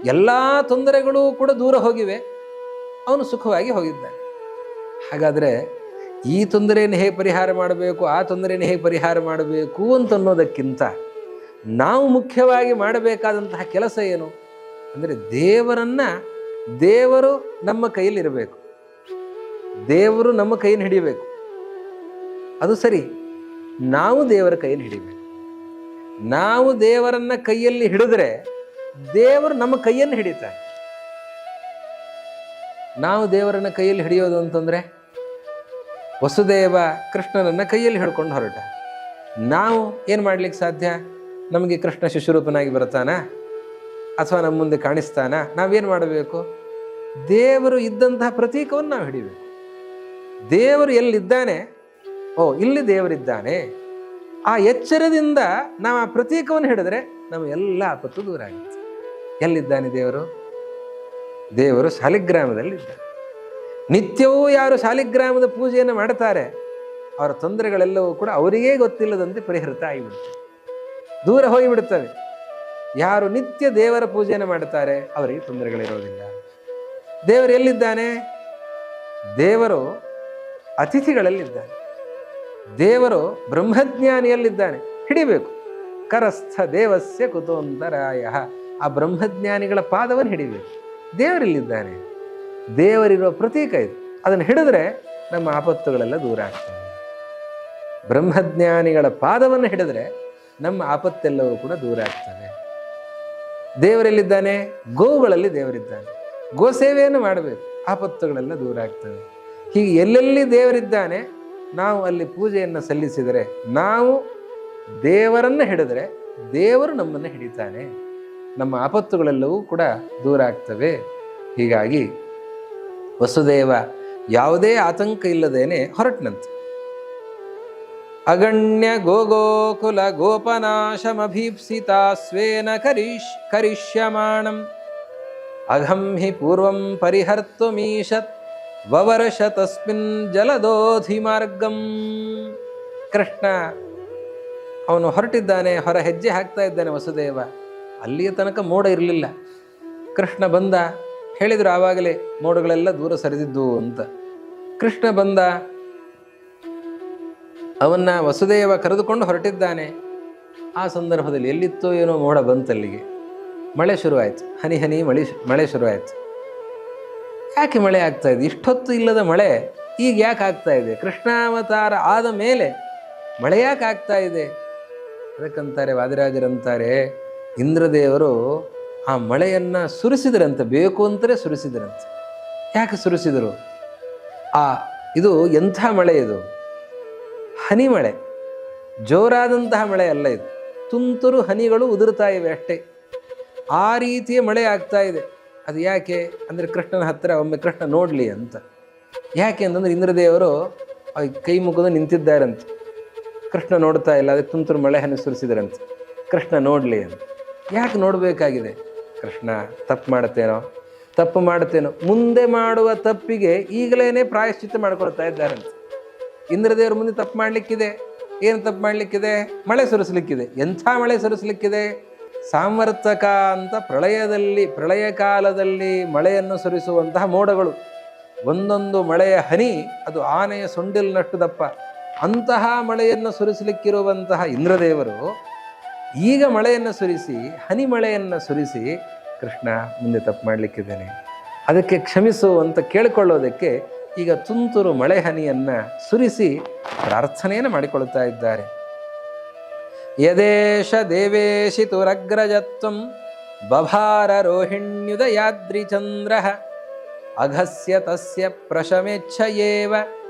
ಎಲ್ಲ ತೊಂದರೆಗಳೂ ಕೂಡ ದೂರ ಹೋಗಿವೆ, ಅವನು ಸುಖವಾಗಿ ಹೋಗಿದ್ದಾನೆ. ಹಾಗಾದರೆ ಈ ತೊಂದರೆಯನ್ನು ಹೇಗೆ ಪರಿಹಾರ ಮಾಡಬೇಕು, ಆ ತೊಂದರೆಯನ್ನು ಹೇಗೆ ಪರಿಹಾರ ಮಾಡಬೇಕು ಅಂತನ್ನೋದಕ್ಕಿಂತ ನಾವು ಮುಖ್ಯವಾಗಿ ಮಾಡಬೇಕಾದಂತಹ ಕೆಲಸ ಏನು ಅಂದರೆ ದೇವರು ನಮ್ಮ ಕೈಯಲ್ಲಿರಬೇಕು, ದೇವರು ನಮ್ಮ ಕೈಯನ್ನು ಹಿಡಿಯಬೇಕು. ಅದು ಸರಿ, ನಾವು ದೇವರ ಕೈಯನ್ನು ಹಿಡಿಬೇಕು. ನಾವು ದೇವರನ್ನ ಕೈಯಲ್ಲಿ ಹಿಡಿದ್ರೆ ದೇವರು ನಮ್ಮ ಕೈಯನ್ನು ಹಿಡಿತಾರೆ. ನಾವು ದೇವರನ್ನ ಕೈಯಲ್ಲಿ ಹಿಡಿಯೋದು ಅಂತಂದ್ರೆ ವಸುದೇವ ಕೃಷ್ಣನನ್ನ ಕೈಯಲ್ಲಿ ಹಿಡ್ಕೊಂಡು ಹೊರಟ. ನಾವು ಏನು ಮಾಡ್ಲಿಕ್ಕೆ ಸಾಧ್ಯ? ನಮಗೆ ಕೃಷ್ಣ ಶಿಶುರೂಪನಾಗಿ ಬರ್ತಾನ ಅಥವಾ ನಮ್ಮ ಮುಂದೆ ಕಾಣಿಸ್ತಾನ? ನಾವೇನು ಮಾಡಬೇಕು? ದೇವರು ಇದ್ದಂತಹ ಪ್ರತೀಕವನ್ನು ನಾವು ಹಿಡಿಬೇಕು. ದೇವರು ಎಲ್ಲಿದ್ದಾನೆ, ಓ ಇಲ್ಲಿ ದೇವರಿದ್ದಾನೆ, ಆ ಎಚ್ಚರದಿಂದ ನಾವು ಆ ಪ್ರತೀಕವನ್ನು ಹಿಡಿದ್ರೆ ನಮ್ಮ ಎಲ್ಲ ಆಪತ್ತು ದೂರ ಆಗುತ್ತೆ. ಎಲ್ಲಿದ್ದಾನೆ ದೇವರು? ದೇವರು ಶಾಲಿಗ್ರಾಮದಲ್ಲಿದ್ದಾನೆ. ನಿತ್ಯವೂ ಯಾರು ಶಾಲಿಗ್ರಾಮದ ಪೂಜೆಯನ್ನು ಮಾಡ್ತಾರೆ ಅವರ ತೊಂದರೆಗಳೆಲ್ಲವೂ ಕೂಡ ಅವರಿಗೇ ಗೊತ್ತಿಲ್ಲದಂತೆ ಪರಿಹೃತ ಆಗಿಬಿಡ್ತವೆ, ದೂರ ಹೋಗಿಬಿಡುತ್ತವೆ. ಯಾರು ನಿತ್ಯ ದೇವರ ಪೂಜೆಯನ್ನು ಮಾಡ್ತಾರೆ ಅವರಿಗೆ ತೊಂದರೆಗಳಿರೋದಿಲ್ಲ. ದೇವರು ಎಲ್ಲಿದ್ದಾನೆ? ದೇವರು ಅತಿಥಿಗಳಲ್ಲಿದ್ದಾನೆ. ದೇವರು ಬ್ರಹ್ಮಜ್ಞಾನಿಯಲ್ಲಿದ್ದಾನೆ. ಹಿಡಿಬೇಕು. ಕರಸ್ಥ ದೇವಸ್ಯ ಕುತೋಂತರಾಯ. ಆ ಬ್ರಹ್ಮಜ್ಞಾನಿಗಳ ಪಾದವನ್ನು ಹಿಡಿಬೇಕು. ದೇವರಿಲ್ಲಿದ್ದಾನೆ. ದೇವರಿರುವ ಪ್ರತೀಕ ಇದು. ಅದನ್ನು ಹಿಡಿದ್ರೆ ನಮ್ಮ ಆಪತ್ತುಗಳೆಲ್ಲ ದೂರ ಆಗ್ತವೆ. ಬ್ರಹ್ಮಜ್ಞಾನಿಗಳ ಪಾದವನ್ನು ಹಿಡಿದ್ರೆ ನಮ್ಮ ಆಪತ್ತೆಲ್ಲವೂ ಕೂಡ ದೂರ ಆಗ್ತವೆ. ದೇವರೆಲ್ಲಿದ್ದಾನೆ? ಗೋವುಗಳಲ್ಲಿ ದೇವರಿದ್ದಾನೆ. ಗೋ ಸೇವೆಯನ್ನು ಮಾಡಬೇಕು, ಆಪತ್ತುಗಳೆಲ್ಲ ದೂರ ಆಗ್ತವೆ. ಹೀಗೆ ಎಲ್ಲೆಲ್ಲಿ ದೇವರಿದ್ದಾನೆ ನಾವು ಅಲ್ಲಿ ಪೂಜೆಯನ್ನು ಸಲ್ಲಿಸಿದರೆ, ನಾವು ದೇವರನ್ನು ಹಿಡಿದ್ರೆ ದೇವರು ನಮ್ಮನ್ನು ಹಿಡಿತಾನೆ, ನಮ್ಮ ಆಪತ್ತುಗಳೆಲ್ಲವೂ ಕೂಡ ದೂರ ಆಗ್ತವೆ. ಹೀಗಾಗಿ ವಸುದೇವ ಯಾವುದೇ ಆತಂಕ ಇಲ್ಲದೇನೆ ಹೊರಟನಂತೆ. ಅಗಣ್ಯ ಗೋಗೋಕುಲ ಗೋಪನಾಶಮಭೀಪ್ಸಿತಾ ಸ್ವೇನ ಕರಿಷ್ಯಮಾಣಂ ಅಘಂ ಹಿ ಪೂರ್ವಂ ಪರಿಹರ್ತುಮೀಶತ್ ವವರ್ಷ ತಸ್ಮಿನ್ ಜಲದೋಧಿ ಮಾರ್ಗಂ. ಕೃಷ್ಣ ಅವನು ಹೊರಟಿದ್ದಾನೆ, ಹೊರ ಹೆಜ್ಜೆ ಹಾಕ್ತಾ ಇದ್ದಾನೆ. ವಸುದೇವ ಅಲ್ಲಿಯ ತನಕ ಮೋಡ ಇರಲಿಲ್ಲ. ಕೃಷ್ಣ ಬಂದ, ಹೇಳಿದ್ರು ಆವಾಗಲೇ ಮೋಡಗಳೆಲ್ಲ ದೂರ ಸರಿದಿದ್ದು ಅಂತ. ಕೃಷ್ಣ ಬಂದ, ಅವನ್ನ ವಸುದೇವ ಕರೆದುಕೊಂಡು ಹೊರಟಿದ್ದಾನೆ. ಆ ಸಂದರ್ಭದಲ್ಲಿ ಎಲ್ಲಿತ್ತೋ ಏನೋ ಮೋಡ ಬಂತಲ್ಲಿಗೆ. ಮಳೆ ಶುರುವಾಯಿತು, ಹನಿ ಹನಿ ಮಳೆ ಶುರುವಾಯಿತು. ಯಾಕೆ ಮಳೆ ಆಗ್ತಾ ಇದೆ? ಇಷ್ಟೊತ್ತು ಇಲ್ಲದ ಮಳೆ ಈಗ ಯಾಕೆ ಆಗ್ತಾ ಇದೆ? ಕೃಷ್ಣಾವತಾರ ಆದ ಮೇಲೆ ಮಳೆ ಯಾಕೆ ಆಗ್ತಾ ಇದೆ? ಅದಕ್ಕಂತಾರೆ ವಾದಿರಾಜರಂತಾರೆ, ಇಂದ್ರದೇವರು ಆ ಮಳೆಯನ್ನು ಸುರಿಸಿದ್ರಂತೆ, ಬೇಕು ಅಂತಲೇ ಸುರಿಸಿದ್ರಂತೆ. ಯಾಕೆ ಸುರಿಸಿದರು? ಇದು ಎಂಥ ಮಳೆ? ಇದು ಹನಿ ಮಳೆ, ಜೋರಾದಂತಹ ಮಳೆ ಅಲ್ಲ. ಇದು ತುಂತುರು ಹನಿಗಳು ಉದುರ್ತಾ ಇವೆ ಅಷ್ಟೇ. ಆ ರೀತಿಯ ಮಳೆ ಆಗ್ತಾ ಇದೆ. ಅದು ಯಾಕೆ ಅಂದರೆ ಕೃಷ್ಣನ ಹತ್ತಿರ ಒಮ್ಮೆ ಕೃಷ್ಣ ನೋಡಲಿ ಅಂತ. ಯಾಕೆ ಅಂತಂದರೆ ಇಂದ್ರದೇವರು ಕೈ ಮುಗಿದು ನಿಂತಿದ್ದಾರಂತೆ. ಕೃಷ್ಣ ನೋಡ್ತಾ ಇಲ್ಲ, ಅದಕ್ಕೆ ತುಂತುರು ಮಳೆ ಹನಿ ಸುರಿಸಿದ್ರಂತೆ. ಕೃಷ್ಣ ನೋಡಲಿ ಅಂತ. ಯಾಕೆ ನೋಡಬೇಕಾಗಿದೆ? ಕೃಷ್ಣ ತಪ್ಪು ಮಾಡುತ್ತೇನೋ ಮುಂದೆ ಮಾಡುವ ತಪ್ಪಿಗೆ ಈಗಲೇ ಪ್ರಾಯಶ್ಚಿತ್ತ ಮಾಡ್ಕೊಳ್ತಾ ಇದ್ದಾರಂತೆ. ಇಂದ್ರದೇವರು ಮುಂದೆ ತಪ್ಪು ಮಾಡಲಿಕ್ಕಿದೆ. ಏನು ತಪ್ಪು ಮಾಡಲಿಕ್ಕಿದೆ? ಮಳೆ ಸುರಿಸಲಿಕ್ಕಿದೆ. ಎಂಥ ಮಳೆ ಸುರಿಸಲಿಕ್ಕಿದೆ? ಸಾಮರ್ಥಕ ಅಂತ ಪ್ರಳಯ ಕಾಲದಲ್ಲಿ ಮಳೆಯನ್ನು ಸುರಿಸುವಂತಹ ಮೋಡಗಳು. ಒಂದೊಂದು ಮಳೆಯ ಹನಿ ಅದು ಆನೆಯ ಸೊಂಡಿಲಿನಷ್ಟು ದಪ್ಪ. ಅಂತಹ ಮಳೆಯನ್ನು ಸುರಿಸಲಿಕ್ಕಿರುವಂತಹ ಇಂದ್ರದೇವರು ಈಗ ಮಳೆಯನ್ನು ಸುರಿಸಿ, ಹನಿ ಮಳೆಯನ್ನು ಸುರಿಸಿ, ಕೃಷ್ಣ ಮುಂದೆ ತಪ್ಪು ಮಾಡಲಿಕ್ಕಿದ್ದೇನೆ, ಅದಕ್ಕೆ ಕ್ಷಮಿಸು ಅಂತ ಕೇಳಿಕೊಳ್ಳೋದಕ್ಕೆ ಈಗ ತುಂತುರು ಮಳೆ ಹನಿಯನ್ನು ಸುರಿಸಿ ಪ್ರಾರ್ಥನೆಯನ್ನು ಮಾಡಿಕೊಳ್ತಾ ಇದ್ದಾರೆ. ಯದೇಶ ದೇವೇಶಿ ತುರಗ್ರಜತ್ವಂ ಬಭಾರ ರೋಹಿಣ್ಯುದಯಾದ್ರಿಚಂದ್ರ ಅಘಸ್ಯ ತಸ್ಯ ಪ್ರಶಮೇಚ್ಛಯೇವ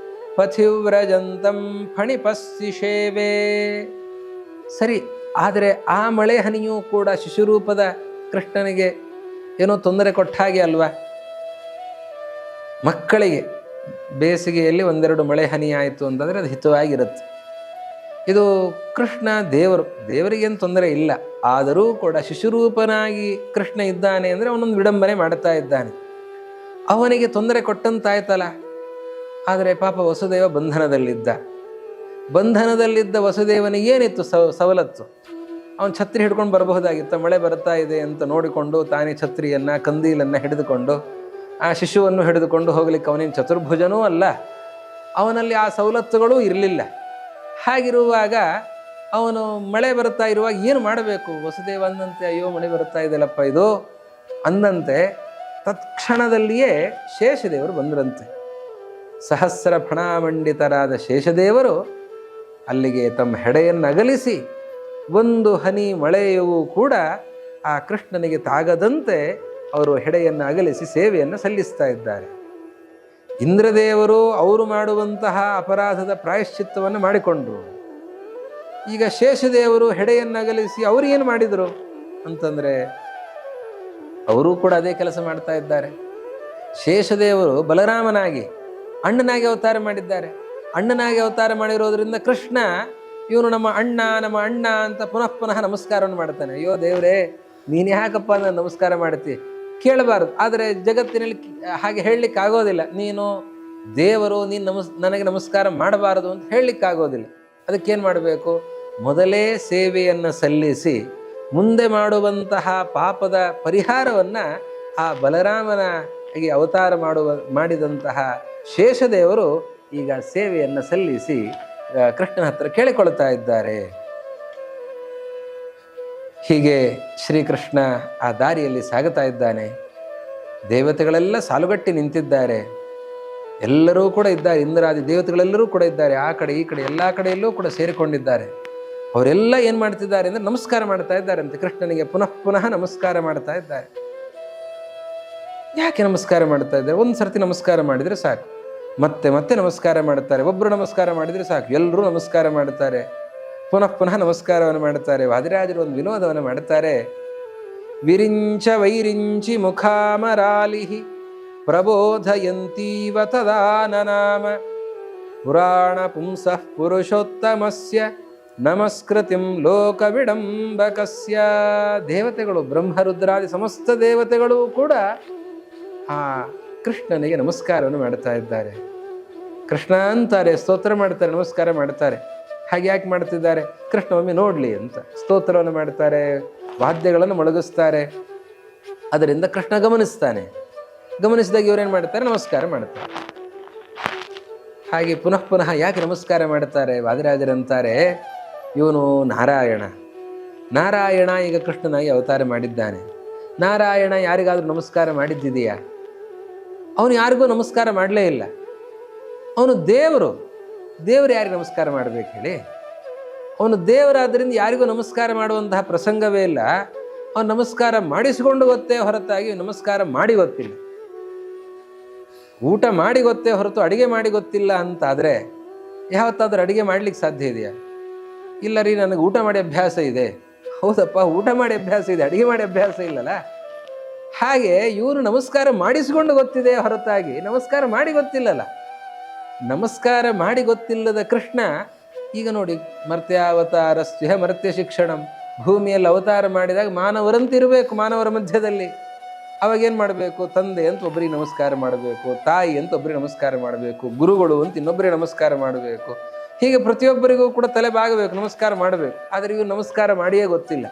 ಪಥಿವ್ರಜಂತಂ ಫಣಿಪಸ್ಸಿಷೇವೆ. ಸರಿ, ಆದರೆ ಆ ಮಳೆ ಹನಿಯೂ ಕೂಡ ಶಿಶುರೂಪದ ಕೃಷ್ಣನಿಗೆ ಏನೋ ತೊಂದರೆ ಕೊಟ್ಟ ಹಾಗೆ ಅಲ್ವಾ? ಮಕ್ಕಳಿಗೆ ಬೇಸಿಗೆಯಲ್ಲಿ ಒಂದೆರಡು ಮಳೆ ಹನಿ ಆಯಿತು ಅಂತಂದರೆ ಅದು ಹಿತವಾಗಿರುತ್ತೆ. ಇದು ಕೃಷ್ಣ ದೇವರಿಗೇನು ತೊಂದರೆ ಇಲ್ಲ. ಆದರೂ ಕೂಡ ಶಿಶುರೂಪನಾಗಿ ಕೃಷ್ಣ ಇದ್ದಾನೆ ಅಂದರೆ ಅವನೊಂದು ವಿಡಂಬನೆ ಮಾಡ್ತಾ ಇದ್ದಾನೆ. ಅವನಿಗೆ ತೊಂದರೆ ಕೊಟ್ಟಂತಾಯ್ತಲ್ಲ. ಆದರೆ ಪಾಪ ವಸುದೇವ ಬಂಧನದಲ್ಲಿದ್ದ ವಸುದೇವನಿಗೆ ಏನಿತ್ತು ಸವಲತ್ತು? ಅವನು ಛತ್ರಿ ಹಿಡ್ಕೊಂಡು ಬರಬಹುದಾಗಿತ್ತು. ಮಳೆ ಬರ್ತಾ ಇದೆ ಅಂತ ನೋಡಿಕೊಂಡು ತಾನೇ ಛತ್ರಿಯನ್ನು ಕಂದೀಲನ್ನು ಹಿಡಿದುಕೊಂಡು ಆ ಶಿಶುವನ್ನು ಹಿಡಿದುಕೊಂಡು ಹೋಗ್ಲಿಕ್ಕೆ ಅವನೇನು ಚತುರ್ಭುಜನೂ ಅಲ್ಲ, ಅವನಲ್ಲಿ ಆ ಸವಲತ್ತುಗಳೂ ಇರಲಿಲ್ಲ. ಹಾಗಿರುವಾಗ ಅವನು ಮಳೆ ಬರ್ತಾ ಇರುವಾಗ ಏನು ಮಾಡಬೇಕು? ವಸುದೇವ ಅಂದಂತೆ, ಅಯ್ಯೋ ಮಳೆ ಬರ್ತಾ ಇದೆಯಲ್ಲಪ್ಪ ಇದು ಅಂದಂತೆ ತತ್ಕ್ಷಣದಲ್ಲಿಯೇ ಶೇಷದೇವರು ಬಂದರಂತೆ. ಸಹಸ್ರ ಫಣಾಮಂಡಿತರಾದ ಶೇಷದೇವರು ಅಲ್ಲಿಗೆ ತಮ್ಮ ಹೆಡೆಯನ್ನು ಅಗಲಿಸಿ ಒಂದು ಹನಿ ಮಳೆಯೂ ಕೂಡ ಆ ಕೃಷ್ಣನಿಗೆ ತಾಗದಂತೆ ಅವರು ಹೆಡೆಯನ್ನು ಅಗಲಿಸಿ ಸೇವೆಯನ್ನು ಸಲ್ಲಿಸ್ತಾ ಇದ್ದಾರೆ. ಇಂದ್ರದೇವರು ಅವರು ಮಾಡುವಂತಹ ಅಪರಾಧದ ಪ್ರಾಯಶ್ಚಿತ್ತವನ್ನು ಮಾಡಿಕೊಂಡ್ರು. ಈಗ ಶೇಷದೇವರು ಹೆಡೆಯನ್ನು ಅಗಲಿಸಿ ಅವರು ಏನು ಮಾಡಿದರು ಅಂತಂದರೆ ಅವರೂ ಕೂಡ ಅದೇ ಕೆಲಸ ಮಾಡ್ತಾ ಇದ್ದಾರೆ. ಶೇಷದೇವರು ಬಲರಾಮನಾಗಿ ಅಣ್ಣನಾಗಿ ಅವತಾರ ಮಾಡಿದ್ದಾರೆ. ಅಣ್ಣನಾಗಿ ಅವತಾರ ಮಾಡಿರೋದ್ರಿಂದ ಕೃಷ್ಣ ಇವನು ನಮ್ಮ ಅಣ್ಣ ಅಂತ ಪುನಃ ಪುನಃ ನಮಸ್ಕಾರವನ್ನು ಮಾಡ್ತಾನೆ. ಅಯ್ಯೋ ದೇವರೇ, ನೀನು ಯಾಕಪ್ಪ ನಾನು ನಮಸ್ಕಾರ ಮಾಡ್ತಿ? ಕೇಳಬಾರದು. ಆದರೆ ಜಗತ್ತಿನಲ್ಲಿ ಹಾಗೆ ಹೇಳಲಿಕ್ಕೆ ಆಗೋದಿಲ್ಲ. ನೀನು ದೇವರು, ನೀನು ನನಗೆ ನಮಸ್ಕಾರ ಮಾಡಬಾರದು ಅಂತ ಹೇಳಲಿಕ್ಕಾಗೋದಿಲ್ಲ. ಅದಕ್ಕೇನು ಮಾಡಬೇಕು? ಮೊದಲೇ ಸೇವೆಯನ್ನು ಸಲ್ಲಿಸಿ ಮುಂದೆ ಮಾಡುವಂತಹ ಪಾಪದ ಪರಿಹಾರವನ್ನು ಆ ಬಲರಾಮನ ಅವತಾರ ಮಾಡಿದಂತಹ ಶೇಷದೇವರು ಈಗ ಸೇವೆಯನ್ನು ಸಲ್ಲಿಸಿ ಕೃಷ್ಣನ ಹತ್ರ ಕೇಳಿಕೊಳ್ತಾ ಇದ್ದಾರೆ. ಹೀಗೆ ಶ್ರೀಕೃಷ್ಣ ಆ ದಾರಿಯಲ್ಲಿ ಸಾಗುತ್ತಾ ಇದ್ದಾನೆ. ದೇವತೆಗಳೆಲ್ಲ ಸಾಲುಗಟ್ಟಿ ನಿಂತಿದ್ದಾರೆ. ಎಲ್ಲರೂ ಕೂಡ ಇದ್ದಾರೆ. ಇಂದ್ರಾದಿ ದೇವತೆಗಳೆಲ್ಲರೂ ಕೂಡ ಇದ್ದಾರೆ. ಆ ಕಡೆ ಈ ಕಡೆ ಎಲ್ಲ ಕಡೆಯಲ್ಲೂ ಕೂಡ ಸೇರಿಕೊಂಡಿದ್ದಾರೆ. ಅವರೆಲ್ಲ ಏನು ಮಾಡ್ತಿದ್ದಾರೆ ಅಂದರೆ ನಮಸ್ಕಾರ ಮಾಡ್ತಾ ಇದ್ದಾರೆ ಅಂತೆ. ಕೃಷ್ಣನಿಗೆ ಪುನಃ ಪುನಃ ನಮಸ್ಕಾರ ಮಾಡ್ತಾ ಇದ್ದಾರೆ. ಯಾಕೆ ನಮಸ್ಕಾರ ಮಾಡ್ತಾ ಇದ್ದಾರೆ? ಒಂದು ಸರ್ತಿ ನಮಸ್ಕಾರ ಮಾಡಿದರೆ ಸಾಕು, ಮತ್ತೆ ಮತ್ತೆ ನಮಸ್ಕಾರ ಮಾಡ್ತಾರೆ. ಒಬ್ಬರು ನಮಸ್ಕಾರ ಮಾಡಿದರೆ ಸಾಕು, ಎಲ್ಲರೂ ನಮಸ್ಕಾರ ಮಾಡ್ತಾರೆ. ಪುನಃ ಪುನಃ ನಮಸ್ಕಾರವನ್ನು ಮಾಡ್ತಾರೆ. ವಾದಿರಾಜರು ಒಂದು ವಿನೋದವನ್ನು ಮಾಡ್ತಾರೆ. ವಿರಿಂಚ ವೈರಿಂಚಿ ಮುಖಾಮರಾಲಿಹಿ ಪ್ರಬೋಧಯಂತೀವ ತದಾನನಾಮ ಪುರಾಣ ಪುಂಸಃ ಪುರುಷೋತ್ತಮಸ್ಯ ನಮಸ್ಕೃತಿಂ ಲೋಕವಿಡಂಬಕಸ್ಯ. ದೇವತೆಗಳು, ಬ್ರಹ್ಮರುದ್ರಾದಿ ಸಮಸ್ತ ದೇವತೆಗಳು ಕೂಡ ಆ ಕೃಷ್ಣನಿಗೆ ನಮಸ್ಕಾರವನ್ನು ಮಾಡ್ತಾ ಇದ್ದಾರೆ. ಕೃಷ್ಣ ಅಂತಾರೆ, ಸ್ತೋತ್ರ ಮಾಡ್ತಾರೆ, ನಮಸ್ಕಾರ ಮಾಡ್ತಾರೆ. ಹಾಗೆ ಯಾಕೆ ಮಾಡ್ತಿದ್ದಾರೆ? ಕೃಷ್ಣ ಒಮ್ಮೆ ನೋಡಲಿ ಅಂತ ಸ್ತೋತ್ರವನ್ನು ಮಾಡ್ತಾರೆ, ವಾದ್ಯಗಳನ್ನು ಮೊಳಗಿಸ್ತಾರೆ. ಅದರಿಂದ ಕೃಷ್ಣ ಗಮನಿಸ್ತಾನೆ. ಗಮನಿಸಿದಾಗ ಇವರೇನು ಮಾಡ್ತಾರೆ? ನಮಸ್ಕಾರ ಮಾಡ್ತಾರೆ. ಹಾಗೆ ಪುನಃ ಪುನಃ ಯಾಕೆ ನಮಸ್ಕಾರ ಮಾಡ್ತಾರೆ? ವಾದಿರಾಜರಂತಾರೆ, ಇವನು ನಾರಾಯಣ ಈಗ ಕೃಷ್ಣನಾಗಿ ಅವತಾರ ಮಾಡಿದ್ದಾನೆ. ನಾರಾಯಣ ಯಾರಿಗಾದರೂ ನಮಸ್ಕಾರ ಮಾಡಿದ್ದಿದೆಯಾ? ಅವನು ಯಾರಿಗೂ ನಮಸ್ಕಾರ ಮಾಡಲೇ ಇಲ್ಲ. ಅವನು ದೇವರು ಯಾರಿಗೆ ನಮಸ್ಕಾರ ಮಾಡಬೇಕು ಹೇಳಿ? ಅವನು ದೇವರಾದ್ದರಿಂದ ಯಾರಿಗೂ ನಮಸ್ಕಾರ ಮಾಡುವಂತಹ ಪ್ರಸಂಗವೇ ಇಲ್ಲ. ಅವನು ನಮಸ್ಕಾರ ಮಾಡಿಸಿಕೊಂಡು ಗೊತ್ತೇ ಹೊರತಾಗಿ ನಮಸ್ಕಾರ ಮಾಡಿ ಗೊತ್ತಿಲ್ಲ. ಊಟ ಮಾಡಿ ಗೊತ್ತೇ ಹೊರತು ಅಡುಗೆ ಮಾಡಿ ಗೊತ್ತಿಲ್ಲ ಅಂತಾದರೆ ಯಾವತ್ತಾದ್ರೂ ಅಡುಗೆ ಮಾಡ್ಲಿಕ್ಕೆ ಸಾಧ್ಯ ಇದೆಯಾ? ಇಲ್ಲ ರೀ, ನನಗೆ ಊಟ ಮಾಡಿ ಅಭ್ಯಾಸ ಇದೆ. ಹೌದಪ್ಪ, ಊಟ ಮಾಡಿ ಅಭ್ಯಾಸ ಇದೆ, ಅಡುಗೆ ಮಾಡಿ ಅಭ್ಯಾಸ ಇಲ್ಲಲ್ಲ. ಹಾಗೆ ಇವರು ನಮಸ್ಕಾರ ಮಾಡಿಸಿಕೊಂಡು ಗೊತ್ತಿದೆ ಹೊರತಾಗಿ ನಮಸ್ಕಾರ ಮಾಡಿ ಗೊತ್ತಿಲ್ಲಲ್ಲ. ನಮಸ್ಕಾರ ಮಾಡಿ ಗೊತ್ತಿಲ್ಲದ ಕೃಷ್ಣ ಈಗ ನೋಡಿ, ಮರ್ತ್ಯಾವತಾರಸ್ಯ ಮರ್ತ್ಯ ಶಿಕ್ಷಣಂ, ಭೂಮಿಯಲ್ಲಿ ಅವತಾರ ಮಾಡಿದಾಗ ಮಾನವರಂತಿರಬೇಕು. ಮಾನವರ ಮಧ್ಯದಲ್ಲಿ ಅವಾಗೇನು ಮಾಡಬೇಕು? ತಂದೆ ಅಂತ ಒಬ್ಬರಿಗೆ ನಮಸ್ಕಾರ ಮಾಡಬೇಕು, ತಾಯಿ ಅಂತ ಒಬ್ಬರಿಗೆ ನಮಸ್ಕಾರ ಮಾಡಬೇಕು, ಗುರುಗಳು ಅಂತ ಇನ್ನೊಬ್ಬರಿಗೆ ನಮಸ್ಕಾರ ಮಾಡಬೇಕು. ಹೀಗೆ ಪ್ರತಿಯೊಬ್ಬರಿಗೂ ಕೂಡ ತಲೆ ಬಾಗಬೇಕು, ನಮಸ್ಕಾರ ಮಾಡಬೇಕು. ಆದರೆ ಇವರು ನಮಸ್ಕಾರ ಮಾಡಿಯೇ ಗೊತ್ತಿಲ್ಲ.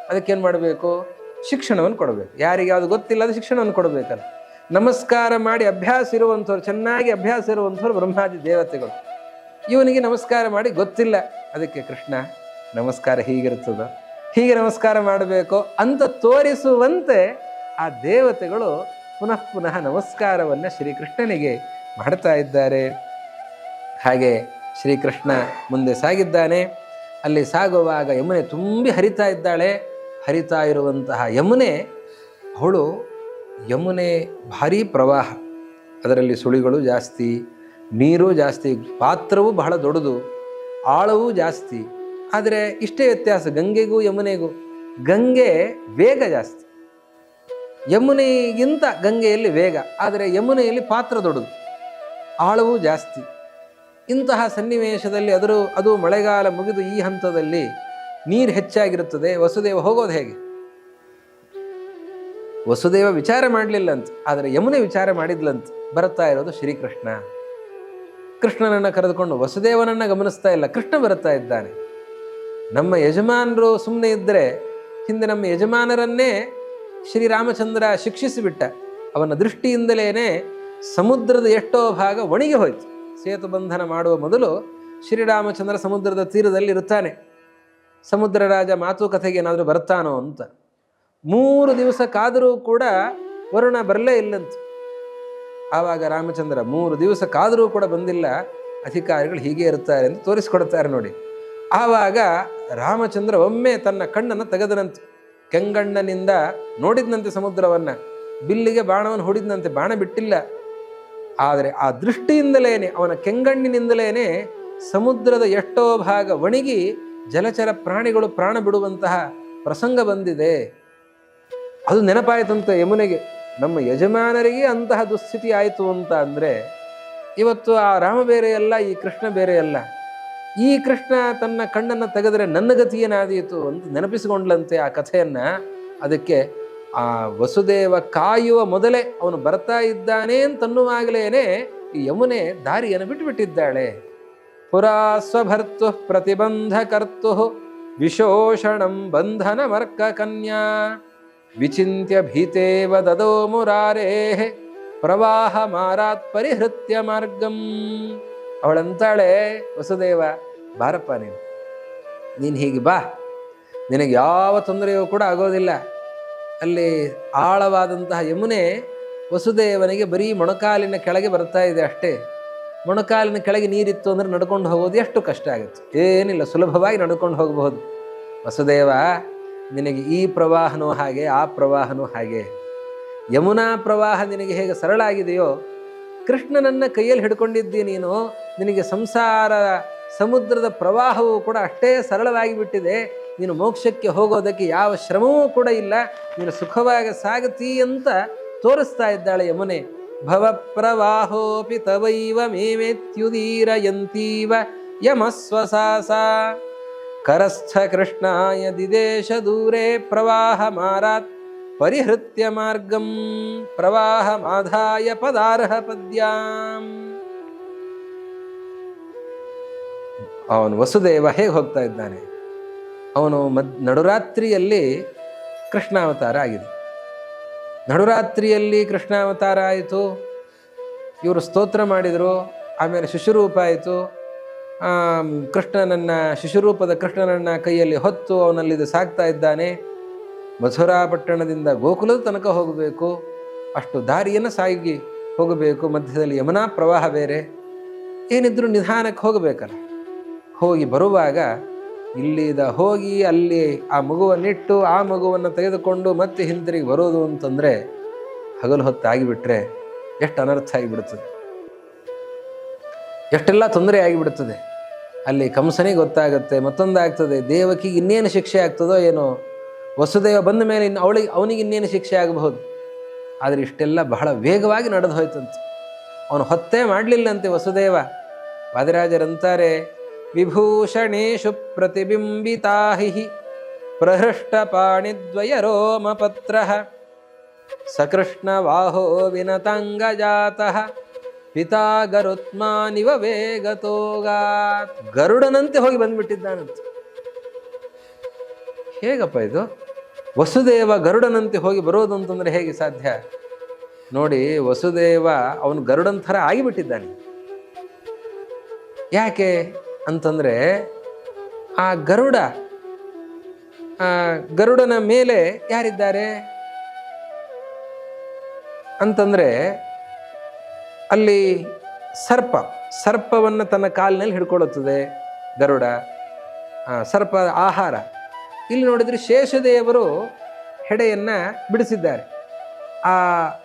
ಅದಕ್ಕೇನು ಮಾಡಬೇಕು? ಶಿಕ್ಷಣವನ್ನು ಕೊಡಬೇಕು. ಯಾರಿಗೆ ಯಾವುದು ಗೊತ್ತಿಲ್ಲ ಅದು ಶಿಕ್ಷಣವನ್ನು ಕೊಡಬೇಕಲ್ಲ. ನಮಸ್ಕಾರ ಮಾಡಿ ಅಭ್ಯಾಸ ಇರುವಂಥವ್ರು, ಚೆನ್ನಾಗಿ ಅಭ್ಯಾಸ ಇರುವಂಥವ್ರು ಬ್ರಹ್ಮಾದಿ ದೇವತೆಗಳು. ಇವನಿಗೆ ನಮಸ್ಕಾರ ಮಾಡಿ ಗೊತ್ತಿಲ್ಲ. ಅದಕ್ಕೆ ಕೃಷ್ಣ ನಮಸ್ಕಾರ ಹೀಗಿರ್ತದ, ಹೀಗೆ ನಮಸ್ಕಾರ ಮಾಡಬೇಕು ಅಂತ ತೋರಿಸುವಂತೆ ಆ ದೇವತೆಗಳು ಪುನಃ ಪುನಃ ನಮಸ್ಕಾರವನ್ನು ಶ್ರೀಕೃಷ್ಣನಿಗೆ ಮಾಡ್ತಾ ಇದ್ದಾರೆ. ಹಾಗೆ ಶ್ರೀಕೃಷ್ಣ ಮುಂದೆ ಸಾಗಿದ್ದಾನೆ. ಅಲ್ಲಿ ಸಾಗುವಾಗ ಯಮುನೆ ತುಂಬಿ ಹರಿತಾ ಇದ್ದಾಳೆ. ಹರಿತಾ ಇರುವಂತಹ ಯಮುನೆ ಭಾರೀ ಪ್ರವಾಹ. ಅದರಲ್ಲಿ ಸುಳಿಗಳು ಜಾಸ್ತಿ, ನೀರು ಜಾಸ್ತಿ, ಪಾತ್ರವೂ ಬಹಳ ದೊಡ್ಡದು, ಆಳವೂ ಜಾಸ್ತಿ. ಆದರೆ ಇಷ್ಟೇ ವ್ಯತ್ಯಾಸ ಗಂಗೆಗೂ ಯಮುನೆಗೂ. ಗಂಗೆ ವೇಗ ಜಾಸ್ತಿ, ಯಮುನೆಗಿಂತ ಗಂಗೆಯಲ್ಲಿ ವೇಗ. ಆದರೆ ಯಮುನೆಯಲ್ಲಿ ಪಾತ್ರ ದೊಡ್ಡದು, ಆಳವೂ ಜಾಸ್ತಿ. ಇಂತಹ ಸನ್ನಿವೇಶದಲ್ಲಿ ಅದು ಮಳೆಗಾಲ ಮುಗಿದು ಈ ಹಂತದಲ್ಲಿ ನೀರು ಹೆಚ್ಚಾಗಿರುತ್ತದೆ. ವಸುದೇವ ಹೋಗೋದು ಹೇಗೆ? ವಸುದೇವ ವಿಚಾರ ಮಾಡಲಿಲ್ಲಂತ, ಆದರೆ ಯಮುನೆ ವಿಚಾರ ಮಾಡಿದ್ಲಂತ. ಬರ್ತಾ ಇರೋದು ಶ್ರೀಕೃಷ್ಣ. ಕೃಷ್ಣನನ್ನು ಕರೆದುಕೊಂಡು ವಸುದೇವನನ್ನು ಗಮನಿಸ್ತಾ ಇಲ್ಲ, ಕೃಷ್ಣ ಬರುತ್ತಾ ಇದ್ದಾನೆ. ನಮ್ಮ ಯಜಮಾನರು ಸುಮ್ಮನೆ ಇದ್ದರೆ ಹಿಂದೆ ನಮ್ಮ ಯಜಮಾನರನ್ನೇ ಶ್ರೀರಾಮಚಂದ್ರ ಶಿಕ್ಷಿಸಿಬಿಟ್ಟ. ಅವನ ದೃಷ್ಟಿಯಿಂದಲೇ ಸಮುದ್ರದ ಎಷ್ಟೋ ಭಾಗ ಒಣಗಿ ಹೋಯಿತು. ಸೇತು ಬಂಧನ ಮಾಡುವ ಮೊದಲು ಶ್ರೀರಾಮಚಂದ್ರ ಸಮುದ್ರದ ತೀರದಲ್ಲಿ ಇರುತ್ತಾನೆ. ಸಮುದ್ರ ರಾಜ ಮಾತುಕತೆಗೆ ಏನಾದರೂ ಬರ್ತಾನೋ ಅಂತ 3 ದಿವಸ ಕಾದರೂ ಕೂಡ ವರುಣ ಬರಲೇ ಇಲ್ಲಂತ. ಆವಾಗ ರಾಮಚಂದ್ರ 3 ದಿವಸ ಕಾದರೂ ಕೂಡ ಬಂದಿಲ್ಲ, ಅಧಿಕಾರಿಗಳು ಹೀಗೆ ಇರ್ತಾರೆ ಅಂತ ತೋರಿಸ್ಕೊಡ್ತಾರೆ ನೋಡಿ. ಆವಾಗ ರಾಮಚಂದ್ರ ಒಮ್ಮೆ ತನ್ನ ಕಣ್ಣನ್ನು ತೆಗೆದನಂತೆ. ಕೆಂಗಣ್ಣನಿಂದ ನೋಡಿದ್ನಂತೆ ಸಮುದ್ರವನ್ನು, ಬಿಲ್ಲಿಗೆ ಬಾಣವನ್ನು ಹೊಡಿದ್ನಂತೆ, ಬಾಣ ಬಿಟ್ಟಿಲ್ಲ. ಆದರೆ ಆ ದೃಷ್ಟಿಯಿಂದಲೇ, ಅವನ ಕೆಂಗಣ್ಣಿನಿಂದಲೇ ಸಮುದ್ರದ ಎಷ್ಟೋ ಭಾಗ ಒಣಗಿ ಜಲಚರ ಪ್ರಾಣಿಗಳು ಪ್ರಾಣ ಬಿಡುವಂತಹ ಪ್ರಸಂಗ ಬಂದಿದೆ. ಅದು ನೆನಪಾಯಿತಂತೆ ಯಮುನೆಗೆ. ನಮ್ಮ ಯಜಮಾನರಿಗೆ ಅಂತಹ ದುಸ್ಥಿತಿ ಆಯಿತು ಅಂತ ಅಂದರೆ ಇವತ್ತು ಆ ರಾಮ ಬೇರೆಯಲ್ಲ, ಈ ಕೃಷ್ಣ ಬೇರೆಯಲ್ಲ. ಈ ಕೃಷ್ಣ ತನ್ನ ಕಣ್ಣನ್ನು ತೆಗೆದರೆ ನನ್ನ ಗತಿ ಏನಾದೀತು ಅಂತ ನೆನಪಿಸಿಕೊಂಡ್ಲಂತೆ ಆ ಕಥೆಯನ್ನು. ಅದಕ್ಕೆ ಆ ವಸುದೇವ ಕಾಯುವ ಮೊದಲೇ ಅವನು ಬರ್ತಾ ಇದ್ದಾನೆ ಅಂತನ್ನುವಾಗಲೇ ಈ ಯಮುನೆ ದಾರಿಯನ್ನು ಬಿಟ್ಟುಬಿಟ್ಟಿದ್ದಾಳೆ. ಪುರಾ ಸ್ವಭರ್ತು ಪ್ರತಿಬಂಧ ಕರ್ತು ವಿಶೋಷಣಂ ಬಂಧನ ಮರ್ಕ ಕನ್ಯಾ ವಿಚಿಂತ್ಯ ಭೀತೇವ ದದೋ ಮುರಾರೇ ಪ್ರವಾಹ ಮಾರಾತ್ ಪರಿಹೃತ್ಯ ಮಾರ್ಗಂ. ಅವಳಂತಾಳೆ, ವಸುದೇವ ಬಾರಪ್ಪ, ನೀನು ಹೀಗೆ ಬಾ, ನಿನಗೆ ಯಾವ ತೊಂದರೆಯೂ ಕೂಡ ಆಗೋದಿಲ್ಲ. ಅಲ್ಲಿ ಆಳವಾದಂತಹ ಯಮುನೆ ವಸುದೇವನಿಗೆ ಬರೀ ಮೊಣಕಾಲಿನ ಕೆಳಗೆ ಬರ್ತಾ ಇದೆ ಅಷ್ಟೇ. ಮೊಣಕಾಲಿನ ಕೆಳಗೆ ನೀರಿತ್ತು ಅಂದರೆ ನಡ್ಕೊಂಡು ಹೋಗೋದು ಎಷ್ಟು ಕಷ್ಟ ಆಗುತ್ತೆ. ಏನಿಲ್ಲ, ಸುಲಭವಾಗಿ ನಡ್ಕೊಂಡು ಹೋಗಬಹುದು. ವಸುದೇವ, ನಿನಗೆ ಈ ಪ್ರವಾಹನೂ ಹಾಗೆ, ಆ ಪ್ರವಾಹನೂ ಹಾಗೆ. ಯಮುನಾ ಪ್ರವಾಹ ನಿನಗೆ ಹೇಗೆ ಸರಳ ಆಗಿದೆಯೋ, ಕೃಷ್ಣನನ್ನು ಕೈಯಲ್ಲಿ ಹಿಡ್ಕೊಂಡಿದ್ದೀ ನೀನು, ನಿನಗೆ ಸಂಸಾರ ಸಮುದ್ರದ ಪ್ರವಾಹವೂ ಕೂಡ ಅಷ್ಟೇ ಸರಳವಾಗಿ ಬಿಟ್ಟಿದೆ. ನೀನು ಮೋಕ್ಷಕ್ಕೆ ಹೋಗೋದಕ್ಕೆ ಯಾವ ಶ್ರಮವೂ ಕೂಡ ಇಲ್ಲ, ನೀನು ಸುಖವಾಗಿ ಸಾಗತಿ ಅಂತ ತೋರಿಸ್ತಾ ಇದ್ದಾಳೆ ಯಮುನೆ. ಭವ ಪ್ರವಾಹೋಪಿ ತವೈವ ಮೇಮೆತ್ಯುದೀರಯಂತೀವ ಯಮಸ್ವಸಾಸ ಕರಸ್ಥ ಕೃಷ್ಣಾಯ ದಿದೇಶ ದೂರೇ ಪ್ರವಾಹ ಮಾರಾತ್ ಪರಿಹೃತ್ಯ ಮಾರ್ಗಂ ಪ್ರವಾಹ ಮಾಧಾಯ ಪದಾರ್ಹ ಪದ್ಯಾಂ. ಅವನು ವಸುದೇವ ಹೇಗೆ ಹೋಗ್ತಾ ಇದ್ದಾನೆ? ಅವನು ನಡುರಾತ್ರಿಯಲ್ಲಿ ಕೃಷ್ಣಾವತಾರ ಆಗಿದೆ. ನಡುರಾತ್ರಿಯಲ್ಲಿ ಕೃಷ್ಣಾವತಾರ ಆಯಿತು. ಇವರು ಸ್ತೋತ್ರ ಮಾಡಿದರು. ಆಮೇಲೆ ಶಿಶುರೂಪ ಆಯಿತು. ಶಿಶುರೂಪದ ಕೃಷ್ಣನನ್ನು ಕೈಯಲ್ಲಿ ಹೊತ್ತು ಅವನಲ್ಲಿದ್ದು ಸಾಕ್ತಾ ಇದ್ದಾನೆ. ಮಥುರಾ ಪಟ್ಟಣದಿಂದ ಗೋಕುಲದ ತನಕ ಹೋಗಬೇಕು. ಅಷ್ಟು ದಾರಿಯನ್ನು ಸಾಗಿ ಹೋಗಬೇಕು. ಮಧ್ಯದಲ್ಲಿ ಯಮುನಾ ಪ್ರವಾಹ ಬೇರೆ. ಏನಿದ್ರು ನಿಧಾನಕ್ಕೆ ಹೋಗಬೇಕಲ್ಲ. ಹೋಗಿ ಬರುವಾಗ ಇಲ್ಲಿದ ಹೋಗಿ ಅಲ್ಲಿ ಆ ಮಗುವನ್ನಿಟ್ಟು ಆ ಮಗುವನ್ನು ತೆಗೆದುಕೊಂಡು ಮತ್ತೆ ಹಿಂತಿರುಗಿ ಬರೋದು ಅಂತಂದರೆ ಹಗಲು ಹೊತ್ತು ಆಗಿಬಿಟ್ರೆ ಎಷ್ಟು ಅನರ್ಥ ಆಗಿಬಿಡುತ್ತದೆ, ಎಷ್ಟೆಲ್ಲ ತೊಂದರೆ ಆಗಿಬಿಡುತ್ತದೆ. ಅಲ್ಲಿ ಕಂಸನಿಗೆ ಗೊತ್ತಾಗುತ್ತೆ, ಮತ್ತೊಂದಾಗ್ತದೆ. ದೇವಕಿಗೆ ಇನ್ನೇನು ಶಿಕ್ಷೆ ಆಗ್ತದೋ ಏನೋ. ವಸುದೇವ ಬಂದ ಮೇಲೆ ಅವನಿಗೆ ಇನ್ನೇನು ಶಿಕ್ಷೆ ಆಗಬಹುದು. ಆದರೆ ಇಷ್ಟೆಲ್ಲ ಬಹಳ ವೇಗವಾಗಿ ನಡೆದು ಹೋಯ್ತಂತೆ. ಅವನು ಹೊತ್ತೇ ಮಾಡಲಿಲ್ಲಂತೆ ವಸುದೇವ. ವಾದಿರಾಜರಂತಾರೆ, ವಿಭೂಷಣೇಶು ಪ್ರತಿಬಿಂಬಿತಾಹಿ ಪ್ರಹೃಷ್ಟ ಪಾಣಿದ್ವಯ ರೋಮಪತ್ರ ಸಕೃಷ್ಣ ವಾಹೋ ವಿನತಾಂಗಜಾತಃ ಪಿತಾ ಗರುತ್ಮಾನಿವ ವೇಗತೋಗಾತ್. ಗರುಡನಂತೆ ಹೋಗಿ ಬಂದ್ಬಿಟ್ಟಿದ್ದಾನಂತೆ. ಹೇಗಪ್ಪ ಇದು? ವಸುದೇವ ಗರುಡನಂತೆ ಹೋಗಿ ಬರೋದು ಅಂತಂದರೆ ಹೇಗೆ ಸಾಧ್ಯ? ನೋಡಿ, ವಸುದೇವ ಅವನು ಗರುಡನ ಥರ ಆಗಿಬಿಟ್ಟಿದ್ದಾನೆ. ಯಾಕೆ ಅಂತಂದರೆ ಆ ಗರುಡನ ಮೇಲೆ ಯಾರಿದ್ದಾರೆ ಅಂತಂದರೆ ಅಲ್ಲಿ ಸರ್ಪವನ್ನು ತನ್ನ ಕಾಲಿನಲ್ಲಿ ಹಿಡ್ಕೊಳ್ಳುತ್ತದೆ ಗರುಡ. ಸರ್ಪ ಆಹಾರ. ಇಲ್ಲಿ ನೋಡಿದರೆ ಶೇಷದೇವರು ಹೆಡೆಯನ್ನು ಬಿಡಿಸಿದ್ದಾರೆ. ಆ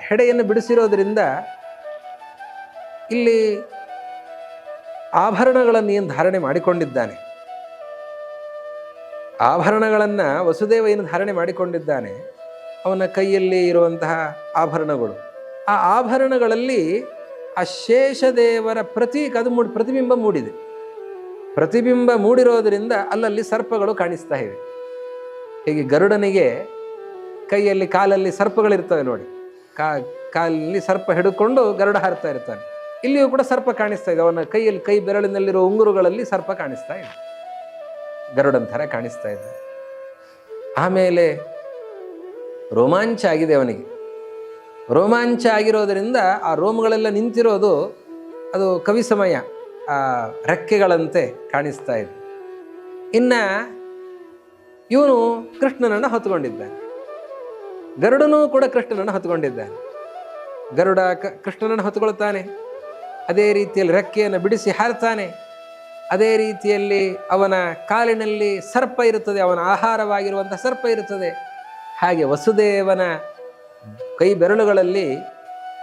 ಹೆಡೆಯನ್ನು ಬಿಡಿಸಿರೋದ್ರಿಂದ ಇಲ್ಲಿ ಆಭರಣಗಳನ್ನು ಏನು ಧಾರಣೆ ಮಾಡಿಕೊಂಡಿದ್ದಾನೆ, ಆಭರಣಗಳನ್ನು ವಸುದೇವ ಏನು ಧಾರಣೆ ಮಾಡಿಕೊಂಡಿದ್ದಾನೆ, ಅವನ ಕೈಯಲ್ಲಿ ಇರುವಂತಹ ಆಭರಣಗಳು, ಆ ಆಭರಣಗಳಲ್ಲಿ ಆ ಶೇಷದೇವರ ಪ್ರತಿಬಿಂಬ ಮೂಡಿದೆ. ಪ್ರತಿಬಿಂಬ ಮೂಡಿರೋದರಿಂದ ಅಲ್ಲಲ್ಲಿ ಸರ್ಪಗಳು ಕಾಣಿಸ್ತಾ ಇವೆ. ಹೀಗೆ ಗರುಡನಿಗೆ ಕೈಯಲ್ಲಿ ಕಾಲಲ್ಲಿ ಸರ್ಪಗಳಿರ್ತವೆ ನೋಡಿ. ಕಾಲಲ್ಲಿ ಸರ್ಪ ಹಿಡ್ಕೊಂಡು ಗರುಡ ಹಾರ್ತಾ ಇರ್ತಾನೆ. ಇಲ್ಲಿಯೂ ಕೂಡ ಸರ್ಪ ಕಾಣಿಸ್ತಾ ಇದೆ. ಅವನ ಕೈ ಬೆರಳಿನಲ್ಲಿರೋ ಉಂಗುರುಗಳಲ್ಲಿ ಸರ್ಪ ಕಾಣಿಸ್ತಾ ಇದೆ. ಗರುಡನ ಥರ ಕಾಣಿಸ್ತಾ ಇದ್ದ. ಆಮೇಲೆ ರೋಮಾಂಚ ಆಗಿದೆ ಅವನಿಗೆ. ರೋಮಾಂಚ ಆಗಿರೋದರಿಂದ ಆ ರೋಮಗಳೆಲ್ಲ ನಿಂತಿರೋದು ಅದು ಕವಿ ಸಮಯ, ಆ ರೆಕ್ಕೆಗಳಂತೆ ಕಾಣಿಸ್ತಾ ಇದೆ. ಇನ್ನು ಇವನು ಕೃಷ್ಣನನ್ನು ಹೊತ್ತುಕೊಂಡಿದ್ದಾನೆ, ಗರುಡನೂ ಕೂಡ ಕೃಷ್ಣನನ್ನು ಹೊತ್ತುಕೊಂಡಿದ್ದಾನೆ. ಗರುಡ ಕೃಷ್ಣನನ್ನು ಹೊತ್ತುಕೊಳ್ತಾನೆ, ಅದೇ ರೀತಿಯಲ್ಲಿ ರೆಕ್ಕೆಯನ್ನು ಬಿಡಿಸಿ ಹಾರ್ತಾನೆ. ಅದೇ ರೀತಿಯಲ್ಲಿ ಅವನ ಕಾಲಿನಲ್ಲಿ ಸರ್ಪ ಇರುತ್ತದೆ, ಅವನ ಆಹಾರವಾಗಿರುವಂಥ ಸರ್ಪ ಇರುತ್ತದೆ. ಹಾಗೆ ವಸುದೇವನ ಕೈ ಬೆರಳುಗಳಲ್ಲಿ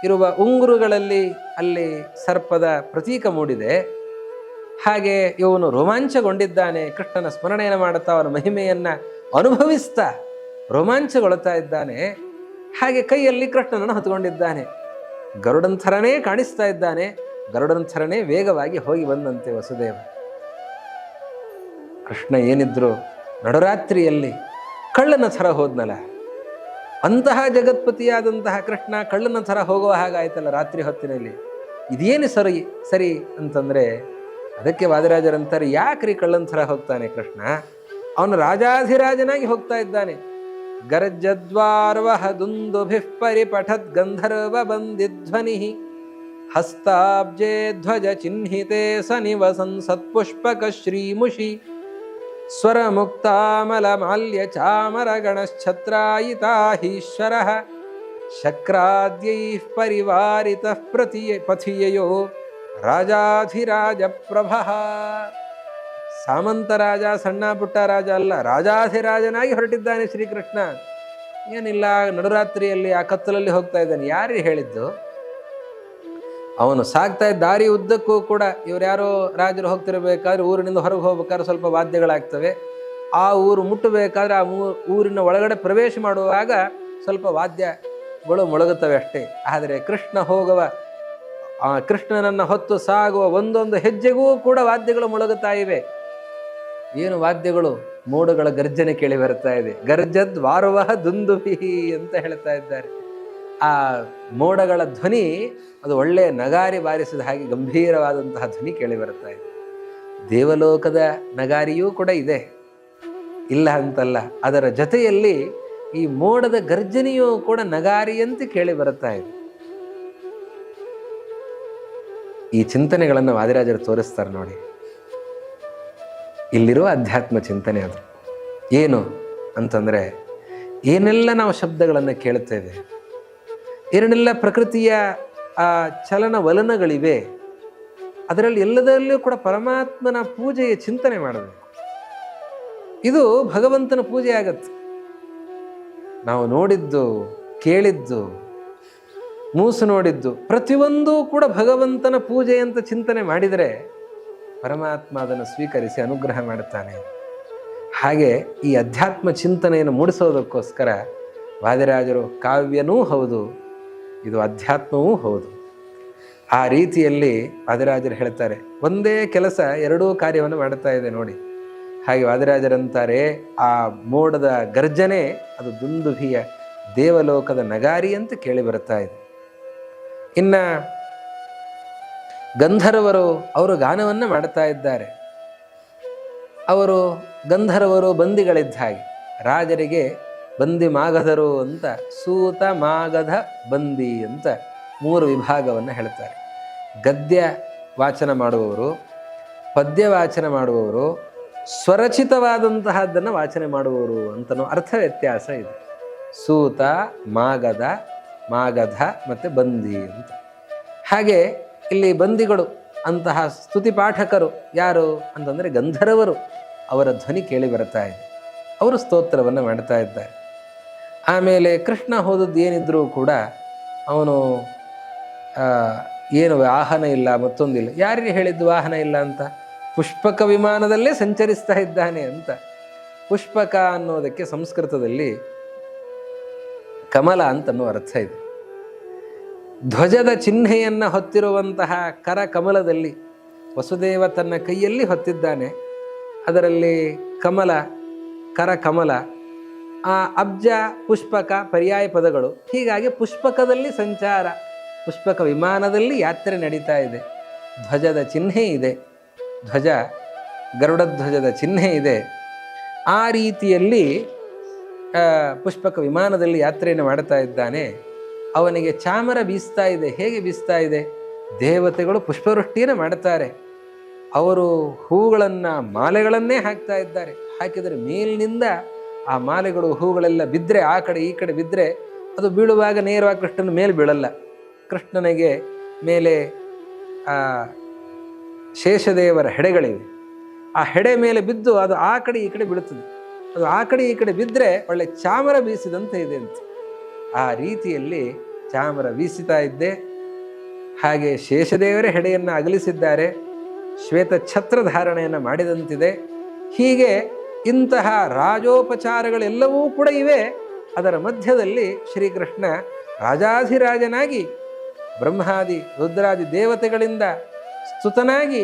ಇರುವ ಉಂಗುರುಗಳಲ್ಲಿ ಅಲ್ಲಿ ಸರ್ಪದ ಪ್ರತೀಕ ಮೂಡಿದೆ. ಹಾಗೆ ಇವನು ರೋಮಾಂಚಗೊಂಡಿದ್ದಾನೆ, ಕೃಷ್ಣನ ಸ್ಮರಣೆಯನ್ನು ಮಾಡುತ್ತಾ ಅವನ ಮಹಿಮೆಯನ್ನು ಅನುಭವಿಸ್ತಾ ರೋಮಾಂಚಗೊಳ್ತಾ ಇದ್ದಾನೆ. ಹಾಗೆ ಕೈಯಲ್ಲಿ ಕೃಷ್ಣನನ್ನು ಹೊತ್ತುಕೊಂಡಿದ್ದಾನೆ. ಗರುಡನ ಥರನೇ ಕಾಣಿಸ್ತಾ ಇದ್ದಾನೆ, ಗರುಡನ ಥರನೇ ವೇಗವಾಗಿ ಹೋಗಿ ಬಂದಂತೆ ವಸುದೇವ. ಕೃಷ್ಣ ಏನಿದ್ರು ನಡುರಾತ್ರಿಯಲ್ಲಿ ಕಳ್ಳನ ಥರ ಹೋದ್ನಲ್ಲ, ಅಂತಹ ಜಗತ್ಪತಿಯಾದಂತಹ ಕೃಷ್ಣ ಕಳ್ಳನ ಥರ ಹೋಗುವ ಹಾಗಾಯ್ತಲ್ಲ ರಾತ್ರಿ ಹೊತ್ತಿನಲ್ಲಿ. ಇದೇನು ಸರಿ ಅಂತಂದರೆ ಅದಕ್ಕೆ ವಾದಿರಾಜರಂತಾರೆ, ಯಾಕ್ರಿ ಕಳ್ಳನ ಥರ ಹೋಗ್ತಾನೆ ಕೃಷ್ಣ? ಅವನು ರಾಜಾಧಿರಾಜನಾಗಿ ಹೋಗ್ತಾ ಇದ್ದಾನೆ. ಗರ್ಜದ್ವಾರ್ವಹ ದುಂದುಭಿಃ ಪರಿಪಠದ್ ಗಂಧರ್ವ ಬಂದಿಧ್ವನಿ ಹಸ್ತಾಬ್ಜೇ ಧ್ವಜ ಚಿಹ್ನಿತೆ ಸನಿವಸನ್ ಸತ್ಪುಷ್ಪಕ ಶ್ರೀಮುಷಿ ಸ್ವರ ಮುಕ್ತಾಮಲ ಮಾಲ್ಯ ಚಾಮರ ಗಣಶ್ಛತ್ರಾಯಿತಾಹೀಶ್ವರಃ ಶಕ್ರಾದ್ಯೈಃ ಪರಿವಾರಿತಃ ಪಥಿಯಯೋ ರಾಜಾಧಿರಾಜ ಪ್ರಭಃ. ಸಾಮಂತ ರಾಜ, ಸಣ್ಣ ಪುಟ್ಟ ರಾಜ ಅಲ್ಲ, ರಾಜಾಧಿರಾಜನಾಗಿ ಹೊರಟಿದ್ದಾನೆ ಶ್ರೀಕೃಷ್ಣ. ಏನಿಲ್ಲ, ನಡುರಾತ್ರಿಯಲ್ಲಿ ಆ ಕತ್ತಲಲ್ಲಿ ಹೋಗ್ತಾ ಇದ್ದಾನೆ. ಯಾರು ಹೇಳಿದ್ದು? ಅವನು ಸಾಗ್ತಾ ಇದ್ದ ದಾರಿ ಉದ್ದಕ್ಕೂ ಕೂಡ ಇವ್ರ್ಯಾರೋ ರಾಜರು ಹೋಗ್ತಿರ್ಬೇಕಾದ್ರೆ ಊರಿನಿಂದ ಹೊರಗೆ ಹೋಗ್ಬೇಕಾದ್ರೆ ಸ್ವಲ್ಪ ವಾದ್ಯಗಳಾಗ್ತವೆ. ಆ ಊರು ಮುಟ್ಟಬೇಕಾದ್ರೆ ಆ ಊರಿನ ಒಳಗಡೆ ಪ್ರವೇಶ ಮಾಡುವಾಗ ಸ್ವಲ್ಪ ವಾದ್ಯಗಳು ಮೊಳಗುತ್ತವೆ ಅಷ್ಟೇ. ಆದರೆ ಕೃಷ್ಣ ಹೋಗುವ ಕೃಷ್ಣನನ್ನು ಹೊತ್ತು ಸಾಗುವ ಒಂದೊಂದು ಹೆಜ್ಜೆಗೂ ಕೂಡ ವಾದ್ಯಗಳು ಮೊಳಗುತ್ತಾ ಇವೆ. ಏನು ವಾದ್ಯಗಳು? ಮೋಡಗಳ ಗರ್ಜನೆ ಕೇಳಿ ಬರ್ತಾ ಇದೆ. ಗರ್ಜದ್ ವಾರುವಹ ದುಂದುಭಿ ಅಂತ ಹೇಳ್ತಾ ಇದ್ದಾರೆ. ಆ ಮೋಡಗಳ ಧ್ವನಿ ಅದು ಒಳ್ಳೆಯ ನಗಾರಿ ಬಾರಿಸಿದ ಹಾಗೆ ಗಂಭೀರವಾದಂತಹ ಧ್ವನಿ ಕೇಳಿ ಬರ್ತಾ ಇದೆ. ದೇವಲೋಕದ ನಗಾರಿಯೂ ಕೂಡ ಇದೆ, ಇಲ್ಲ ಅಂತಲ್ಲ. ಅದರ ಜೊತೆಯಲ್ಲಿ ಈ ಮೋಡದ ಗರ್ಜನೆಯೂ ಕೂಡ ನಗಾರಿಯಂತೆ ಕೇಳಿ ಬರುತ್ತಾ ಇದೆ. ಈ ಚಿಂತನೆಗಳನ್ನು ವಾದಿರಾಜರು ತೋರಿಸ್ತಾರೆ ನೋಡಿ. ಇಲ್ಲಿರುವ ಅಧ್ಯಾತ್ಮ ಚಿಂತನೆ ಅದು ಏನು ಅಂತಂದರೆ, ಏನೆಲ್ಲ ನಾವು ಶಬ್ದಗಳನ್ನು ಕೇಳುತ್ತೇವೆ, ಏನೆಲ್ಲ ಪ್ರಕೃತಿಯ ಆ ಚಲನವಲನಗಳಿವೆ, ಅದರಲ್ಲಿ ಎಲ್ಲದರಲ್ಲೂ ಕೂಡ ಪರಮಾತ್ಮನ ಪೂಜೆಯ ಚಿಂತನೆ ಮಾಡಬೇಕು. ಇದು ಭಗವಂತನ ಪೂಜೆ ಆಗತ್ತೆ. ನಾವು ನೋಡಿದ್ದು, ಕೇಳಿದ್ದು, ಮೂಸು ನೋಡಿದ್ದು ಪ್ರತಿಯೊಂದೂ ಕೂಡ ಭಗವಂತನ ಪೂಜೆ ಅಂತ ಚಿಂತನೆ ಮಾಡಿದರೆ ಪರಮಾತ್ಮ ಅದನ್ನು ಸ್ವೀಕರಿಸಿ ಅನುಗ್ರಹ ಮಾಡುತ್ತಾನೆ. ಹಾಗೆ ಈ ಅಧ್ಯಾತ್ಮ ಚಿಂತನೆಯನ್ನು ಮೂಡಿಸೋದಕ್ಕೋಸ್ಕರ ವಾದಿರಾಜರು ಕಾವ್ಯನೂ ಹೌದು, ಇದು ಅಧ್ಯಾತ್ಮವೂ ಹೌದು. ಆ ರೀತಿಯಲ್ಲಿ ವಾದಿರಾಜರು ಹೇಳ್ತಾರೆ, ಒಂದೇ ಕೆಲಸ ಎರಡೂ ಕಾರ್ಯವನ್ನು ಮಾಡುತ್ತಾ ಇದೆ ನೋಡಿ. ಹಾಗೆ ವಾದಿರಾಜರಂತಾರೆ, ಆ ಮೋಡದ ಗರ್ಜನೆ ಅದು ದುಂದುಭಿಯ ದೇವಲೋಕದ ನಗಾರಿ ಅಂತ ಕೇಳಿ ಬರುತ್ತಾ ಇದೆ. ಇನ್ನು ಗಂಧರ್ವರು ಅವರು ಗಾನವನ್ನು ಮಾಡುತ್ತಾ ಇದ್ದಾರೆ. ಅವರು ಗಂಧರ್ವರು ಬಂದಿಗಳಿದ್ದ ಹಾಗೆ, ರಾಜರಿಗೆ ಬಂದಿ ಮಾಗಧರು ಅಂತ, ಸೂತ ಮಾಗಧ ಬಂದಿ ಅಂತ 3 ವಿಭಾಗವನ್ನು ಹೇಳ್ತಾರೆ. ಗದ್ಯ ವಾಚನ ಮಾಡುವವರು, ಪದ್ಯ ವಾಚನ ಮಾಡುವವರು, ಸ್ವರಚಿತವಾದಂತಹದ್ದನ್ನು ವಾಚನೆ ಮಾಡುವವರು ಅಂತನೋ ಅರ್ಥ ವ್ಯತ್ಯಾಸ ಇದೆ. ಸೂತ, ಮಾಗಧ, ಮಾಗಧ ಮತ್ತು ಬಂದಿ ಅಂತ. ಹಾಗೆ ಇಲ್ಲಿ ಬಂದಿಗಳು ಅಂತಹ ಸ್ತುತಿ ಪಾಠಕರು ಯಾರು ಅಂತಂದರೆ ಗಂಧರ್ವರು. ಅವರ ಧ್ವನಿ ಕೇಳಿ ಬರ್ತಾ ಇದೆ, ಅವರು ಸ್ತೋತ್ರವನ್ನು ಮಾಡ್ತಾ ಇದ್ದಾರೆ. ಆಮೇಲೆ ಕೃಷ್ಣ ಹೋದದ್ದು ಏನಿದ್ರೂ ಕೂಡ ಅವನು ಏನು ವಾಹನ ಇಲ್ಲ, ಮತ್ತೊಂದಿಲ್ಲ. ಯಾರಿಗೆ ಹೇಳಿದ್ದು ವಾಹನ ಇಲ್ಲ ಅಂತ? ಪುಷ್ಪಕ ವಿಮಾನದಲ್ಲೇ ಸಂಚರಿಸ್ತಾ ಇದ್ದಾನೆ ಅಂತ. ಪುಷ್ಪಕ ಅನ್ನೋದಕ್ಕೆ ಸಂಸ್ಕೃತದಲ್ಲಿ ಕಮಲ ಅಂತನ್ನೋ ಅರ್ಥ ಇದೆ. ಧ್ವಜದ ಚಿಹ್ನೆಯನ್ನು ಹೊತ್ತಿರುವಂತಹ ಕರ ಕಮಲದಲ್ಲಿ ವಸುದೇವ ತನ್ನ ಕೈಯಲ್ಲಿ ಹೊತ್ತಿದ್ದಾನೆ. ಅದರಲ್ಲಿ ಕಮಲ, ಕರ ಕಮಲ, ಆ ಅಬ್ಜ, ಪುಷ್ಪಕ ಪರ್ಯಾಯ ಪದಗಳು. ಹೀಗಾಗಿ ಪುಷ್ಪಕದಲ್ಲಿ ಸಂಚಾರ, ಪುಷ್ಪಕ ವಿಮಾನದಲ್ಲಿ ಯಾತ್ರೆ ನಡೀತಾ ಇದೆ. ಧ್ವಜದ ಚಿಹ್ನೆ ಇದೆ. ಧ್ವಜ ಗರುಡಧ್ವಜದ ಚಿಹ್ನೆ ಇದೆ. ಆ ರೀತಿಯಲ್ಲಿ ಪುಷ್ಪಕ ವಿಮಾನದಲ್ಲಿ ಯಾತ್ರೆಯನ್ನು ಮಾಡ್ತಾ ಇದ್ದಾನೆ. ಅವನಿಗೆ ಚಾಮರ ಬೀಸ್ತಾ ಇದೆ. ಹೇಗೆ ಬೀಸ್ತಾ ಇದೆ? ದೇವತೆಗಳು ಪುಷ್ಪವೃಷ್ಟಿಯನ್ನು ಮಾಡ್ತಾರೆ. ಅವರು ಹೂಗಳನ್ನು, ಮಾಲೆಗಳನ್ನೇ ಹಾಕ್ತಾ ಇದ್ದಾರೆ. ಹಾಕಿದರೆ ಮೇಲಿನಿಂದ ಆ ಮಾಲೆಗಳು, ಹೂಗಳೆಲ್ಲ ಬಿದ್ದರೆ, ಆ ಕಡೆ ಈ ಕಡೆ ಬಿದ್ದರೆ ಅದು ಬೀಳುವಾಗ ನೇರವಾಗಿ ಕೃಷ್ಣನ ಮೇಲೆ ಬೀಳಲ್ಲ. ಕೃಷ್ಣನಿಗೆ ಮೇಲೆ ಶೇಷದೇವರ ಹೆಡೆಗಳಿವೆ. ಆ ಹೆಡೆ ಮೇಲೆ ಬಿದ್ದು ಅದು ಆ ಕಡೆ ಈ ಕಡೆ ಬೀಳುತ್ತದೆ. ಅದು ಆ ಕಡೆ ಈ ಕಡೆ ಬಿದ್ದರೆ ಒಳ್ಳೆ ಚಾಮರ ಬೀಸಿದಂತೆ ಇದೆ ಅಂತ. ಆ ರೀತಿಯಲ್ಲಿ ಚಾಮರ ಬೀಸಿತಾ ಇದ್ದೆ. ಹಾಗೆ ಶೇಷದೇವರೇ ಹೆಡೆಯನ್ನು ಅಗಲಿಸಿದ್ದಾರೆ. ಶ್ವೇತ ಛತ್ರ ಧಾರಣೆಯನ್ನು ಮಾಡಿದಂತಿದೆ. ಹೀಗೆ ಇಂತಹ ರಾಜೋಪಚಾರಗಳೆಲ್ಲವೂ ಕೂಡ ಇವೆ. ಅದರ ಮಧ್ಯದಲ್ಲಿ ಶ್ರೀಕೃಷ್ಣ ರಾಜಾಧಿರಾಜನಾಗಿ ಬ್ರಹ್ಮಾದಿ ರುದ್ರಾದಿ ದೇವತೆಗಳಿಂದ ಸ್ತುತನಾಗಿ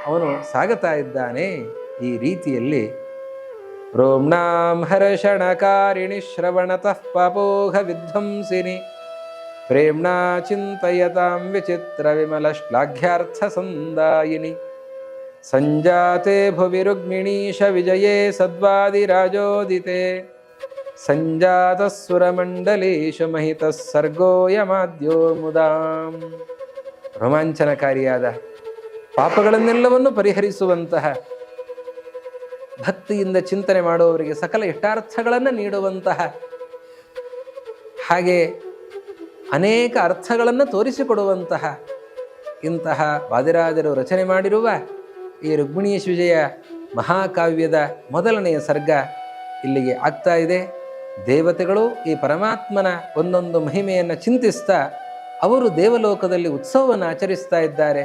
ಅವನು ಸಾಗುತ್ತಾ ಇದ್ದಾನೆ. ಈ ರೀತಿಯಲ್ಲಿ ಪ್ರೋಮ್ನಾಂ ಹರ್ಷಣಕಾರಿಣಿ ಶ್ರವಣತಃ ಪಾಪೋಘ ವಿಧ್ವಂಸಿನಿ ಪ್ರೇಮ್ಣಾ ಚಿಂತಯತಾಂ ವಿಚಿತ್ರ ವಿಮಲ ಶ್ಲಾಘ್ಯಾರ್ಥ ಸಂದಾಯಿನಿ ಸಂಜಾತೆ ಭುವಿ ರುಗ್ಮಿಣೀಶ ವಿಜಯೇ ಸದ್ವಾದಿರಾಜೋದಿತೆ ಸಂಜಾತಸ್ಸುರಮಂಡಲೇಶು ಮಹಿತಃ ಸರ್ಗೋಯಮಾದ್ಯೋ ಮುದಾಂ. ರೋಮಾಂಚನಕಾರಿಯಾದ ಪಾಪಗಳನ್ನೆಲ್ಲವನ್ನು ಪರಿಹರಿಸುವಂತಹ, ಭಕ್ತಿಯಿಂದ ಚಿಂತನೆ ಮಾಡುವವರಿಗೆ ಸಕಲ ಇಷ್ಟಾರ್ಥಗಳನ್ನು ನೀಡುವಂತಹ, ಹಾಗೆ ಅನೇಕ ಅರ್ಥಗಳನ್ನು ತೋರಿಸಿಕೊಡುವಂತಹ ಇಂತಹ ವಾದಿರಾಜರು ರಚನೆ ಮಾಡಿರುವ ಈ ರುಕ್ಮಿಣೀಶ ವಿಜಯ ಮಹಾಕಾವ್ಯದ ಮೊದಲನೆಯ ಸರ್ಗ ಇಲ್ಲಿಗೆ ಆಗ್ತಾ ಇದೆ. ದೇವತೆಗಳು ಈ ಪರಮಾತ್ಮನ ಒಂದೊಂದು ಮಹಿಮೆಯನ್ನು ಚಿಂತಿಸ್ತಾ ಅವರು ದೇವಲೋಕದಲ್ಲಿ ಉತ್ಸವವನ್ನು ಆಚರಿಸ್ತಾ ಇದ್ದಾರೆ.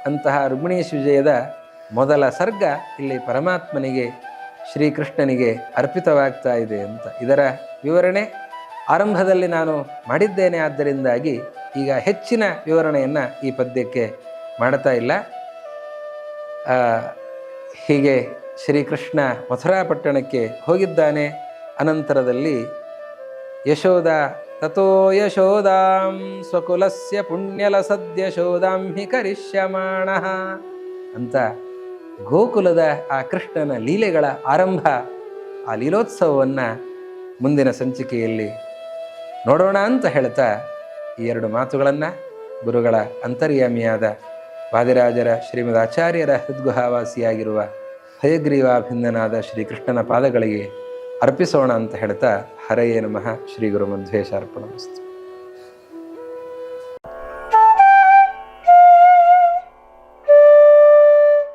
ಅಂತಹ ರುಕ್ಮಿಣೀಶ ವಿಜಯದ ಮೊದಲ ಸರ್ಗ ಇಲ್ಲಿ ಪರಮಾತ್ಮನಿಗೆ, ಶ್ರೀಕೃಷ್ಣನಿಗೆ ಅರ್ಪಿತವಾಗ್ತಾ ಇದೆ ಅಂತ ಇದರ ವಿವರಣೆ ಆರಂಭದಲ್ಲಿ ನಾನು ಮಾಡಿದ್ದೇನೆ. ಆದ್ದರಿಂದಾಗಿ ಈಗ ಹೆಚ್ಚಿನ ವಿವರಣೆಯನ್ನು ಈ ಪದ್ಯಕ್ಕೆ ಮಾಡ್ತಾ ಇಲ್ಲ. ಹೀಗೆ ಶ್ರೀಕೃಷ್ಣ ಮಥುರಾ ಪಟ್ಟಣಕ್ಕೆ ಹೋಗಿದ್ದಾನೆ. ಅನಂತರದಲ್ಲಿ ಯಶೋದ ತಥೋ ಯಶೋದಾಂ ಸ್ವಕುಲಸ್ಯ ಪುಣ್ಯಲಸದ್ಯಶೋದಾಂ ಹಿ ಕರಿಷ್ಯಮಾಣಃ ಅಂತ ಗೋಕುಲದ ಆ ಕೃಷ್ಣನ ಲೀಲೆಗಳ ಆರಂಭ, ಆ ಲೀಲೋತ್ಸವವನ್ನು ಮುಂದಿನ ಸಂಚಿಕೆಯಲ್ಲಿ ನೋಡೋಣ ಅಂತ ಹೇಳ್ತಾ ಈ ಎರಡು ಮಾತುಗಳನ್ನು ಗುರುಗಳ ಅಂತರ್ಯಾಮಿಯಾದ ವಾದಿರಾಜರ ಶ್ರೀಮದ್ ಆಚಾರ್ಯರ ಹೃದ್ಗುಹಾವಾಸಿಯಾಗಿರುವ ಹಯಗ್ರೀವಾಭಿಂದನಾದ ಶ್ರೀಕೃಷ್ಣನ ಪಾದಗಳಿಗೆ ಅರ್ಪಿಸೋಣ ಅಂತ ಹೇಳ್ತಾ ಹರಯೇ ನಮಃ. ಶ್ರೀ ಗುರು ಮಧ್ವೇಶ ಅರ್ಪಣಮಸ್ತು.